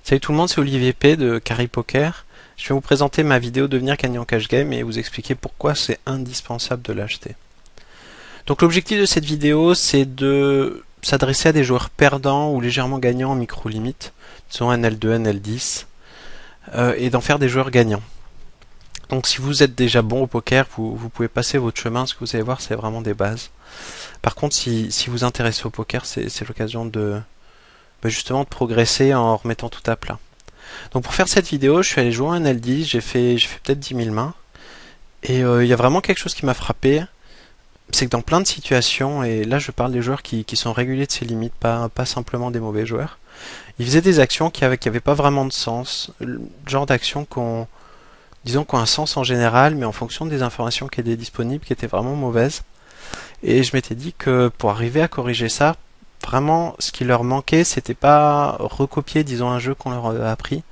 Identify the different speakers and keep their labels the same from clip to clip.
Speaker 1: Salut tout le monde, c'est Olivier P de Carry Poker. Je vais vous présenter ma vidéo Devenir gagnant cash game et vous expliquer pourquoi c'est indispensable de l'acheter. Donc l'objectif de cette vidéo, c'est de s'adresser à des joueurs perdants ou légèrement gagnants en micro-limite, disons NL2, NL10, et d'en faire des joueurs gagnants. Donc si vous êtes déjà bon au poker, vous pouvez passer votre chemin, ce que vous allez voir, c'est vraiment des bases. Par contre, si vous vous intéressez au poker, c'est l'occasion de justement de progresser en remettant tout à plat. Donc pour faire cette vidéo, je suis allé jouer un NL10, j'ai fait peut-être 10 000 mains, et il y a vraiment quelque chose qui m'a frappé, c'est que dans plein de situations, et là je parle des joueurs qui sont réguliers de ces limites, pas simplement des mauvais joueurs, ils faisaient des actions qui avaient pas vraiment de sens, le genre d'actions disons qui ont un sens en général, mais en fonction des informations qui étaient disponibles, qui étaient vraiment mauvaises. Et je m'étais dit que pour arriver à corriger ça, vraiment, ce qui leur manquait, c'était pas recopier, disons, un jeu qu'on leur a appris,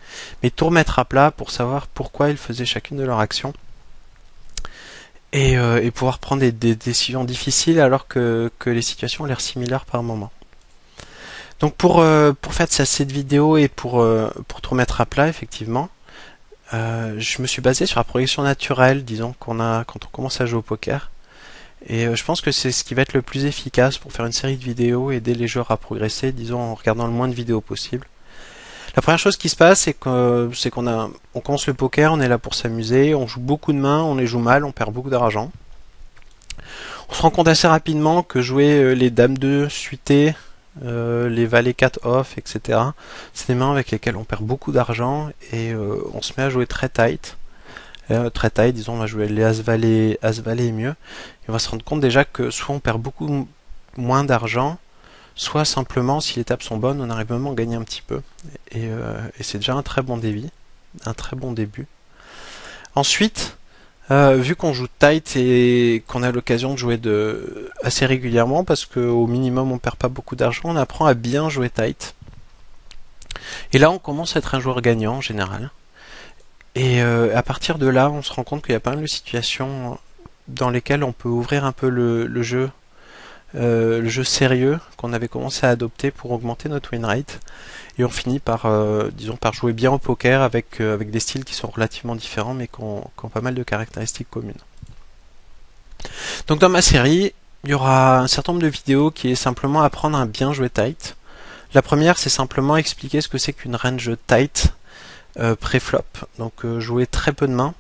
Speaker 1: mais tout remettre à plat pour savoir pourquoi ils faisaient chacune de leurs actions et pouvoir prendre des décisions difficiles alors que les situations ont l'air similaires par moment. Donc pour faire cette vidéo et pour tout remettre à plat, effectivement, je me suis basé sur la progression naturelle, disons, qu'on a quand on commence à jouer au poker. Et je pense que c'est ce qui va être le plus efficace pour faire une série de vidéos et aider les joueurs à progresser, disons en regardant le moins de vidéos possible. La première chose qui se passe, c'est qu'on commence le poker, on est là pour s'amuser, on joue beaucoup de mains, on les joue mal, on perd beaucoup d'argent. On se rend compte assez rapidement que jouer les dames 2 suitées, les valets 4 off, etc., c'est des mains avec lesquelles on perd beaucoup d'argent et on se met à jouer très tight. Très tight, disons, on va jouer les As-Valet et mieux. Et on va se rendre compte déjà que soit on perd beaucoup moins d'argent, soit simplement, si les tables sont bonnes, on arrive même à en gagner un petit peu. Et c'est déjà un très bon débit, un très bon début. Ensuite, vu qu'on joue tight et qu'on a l'occasion de jouer assez régulièrement, parce qu'au minimum on perd pas beaucoup d'argent, on apprend à bien jouer tight. Et là, on commence à être un joueur gagnant en général. Et à partir de là, on se rend compte qu'il y a pas mal de situations dans lesquelles on peut ouvrir un peu le jeu sérieux qu'on avait commencé à adopter pour augmenter notre win rate. Et on finit par, disons, par jouer bien au poker avec des styles qui sont relativement différents mais qui ont pas mal de caractéristiques communes. Donc dans ma série, il y aura un certain nombre de vidéos qui est simplement apprendre à bien jouer tight. La première, c'est simplement expliquer ce que c'est qu'une range tight pré-flop, donc jouer très peu de mains.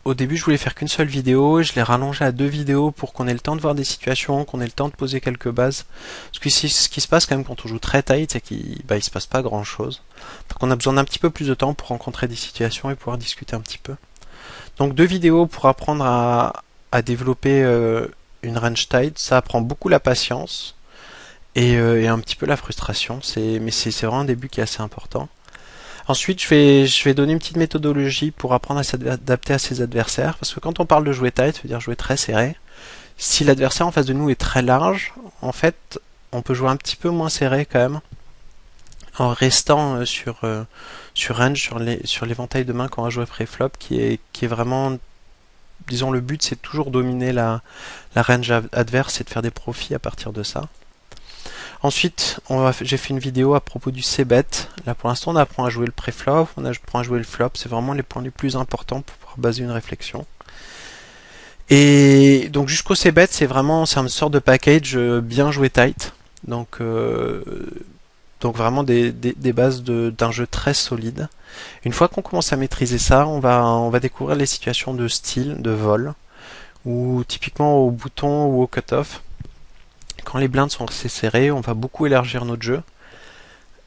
Speaker 1: Au début, je voulais faire qu'une seule vidéo, je l'ai rallongé à 2 vidéos pour qu'on ait le temps de voir des situations, qu'on ait le temps de poser quelques bases. Parce que ce qui se passe quand même quand on joue très tight, c'est qu'il se passe pas grand chose. Donc on a besoin d'un petit peu plus de temps pour rencontrer des situations et pouvoir discuter un petit peu. Donc 2 vidéos pour apprendre à développer une range tight, ça apprend beaucoup la patience. Et un petit peu la frustration, mais c'est vraiment un début qui est assez important. Ensuite, je vais donner une petite méthodologie pour apprendre à s'adapter à ses adversaires, parce que quand on parle de jouer tight, ça veut dire jouer très serré. Si l'adversaire en face de nous est très large, en fait, on peut jouer un petit peu moins serré quand même, en restant sur range, sur l'éventail de mains qu'on va jouer pré-flop, qui est vraiment, disons, le but c'est toujours dominer la range adverse et de faire des profits à partir de ça. Ensuite, j'ai fait une vidéo à propos du c-bet. Là, pour l'instant, on apprend à jouer le pré-flop, on apprend à jouer le flop. C'est vraiment les points les plus importants pour pouvoir baser une réflexion. Et donc, jusqu'au c-bet, c'est une sorte de package bien joué tight. Donc vraiment des bases d'un jeu très solide. Une fois qu'on commence à maîtriser ça, on va découvrir les situations de style, de vol, ou typiquement au bouton ou au cut-off. Quand les blindes sont assez serrées, on va beaucoup élargir notre jeu.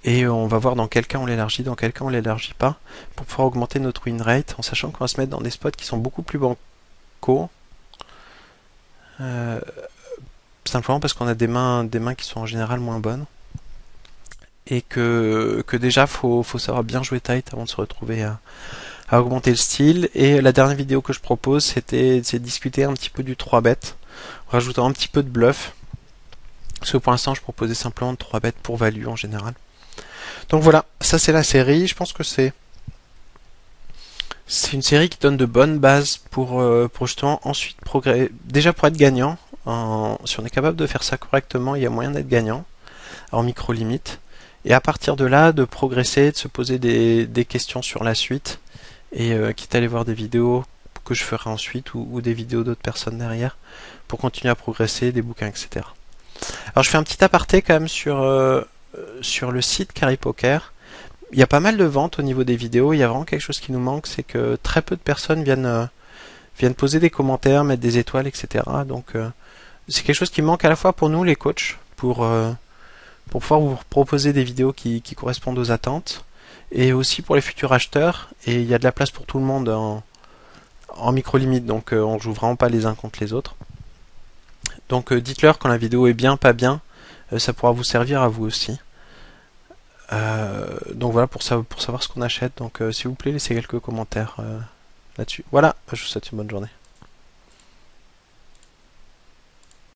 Speaker 1: Et on va voir dans quel cas on l'élargit, dans quel cas on l'élargit pas, pour pouvoir augmenter notre win rate, en sachant qu'on va se mettre dans des spots qui sont beaucoup plus bancaux. Simplement parce qu'on a des mains qui sont en général moins bonnes. Et que déjà, faut savoir bien jouer tight avant de se retrouver à augmenter le style. Et la dernière vidéo que je propose, c'est de discuter un petit peu du 3-bet, en rajoutant un petit peu de bluff. Parce que pour l'instant, je proposais simplement 3 bêtes pour value en général. Donc voilà, ça c'est la série. Je pense que c'est une série qui donne de bonnes bases pour justement ensuite progresser. Déjà pour être gagnant, si on est capable de faire ça correctement, il y a moyen d'être gagnant. en micro-limite. Et à partir de là, de progresser, de se poser des questions sur la suite, et quitte à aller voir des vidéos que je ferai ensuite, ou des vidéos d'autres personnes derrière, pour continuer à progresser, des bouquins, etc. Alors je fais un petit aparté quand même sur le site Carry Poker. Il y a pas mal de ventes au niveau des vidéos, il y a vraiment quelque chose qui nous manque, c'est que très peu de personnes viennent poser des commentaires, mettre des étoiles, etc. Donc c'est quelque chose qui manque à la fois pour nous, les coachs, pour pouvoir vous proposer des vidéos qui correspondent aux attentes, et aussi pour les futurs acheteurs. Et il y a de la place pour tout le monde en micro-limite, donc on joue vraiment pas les uns contre les autres. Donc dites-leur quand la vidéo est bien, pas bien, ça pourra vous servir à vous aussi. Donc voilà pour savoir ce qu'on achète. Donc s'il vous plaît, laissez quelques commentaires là-dessus. Voilà, je vous souhaite une bonne journée.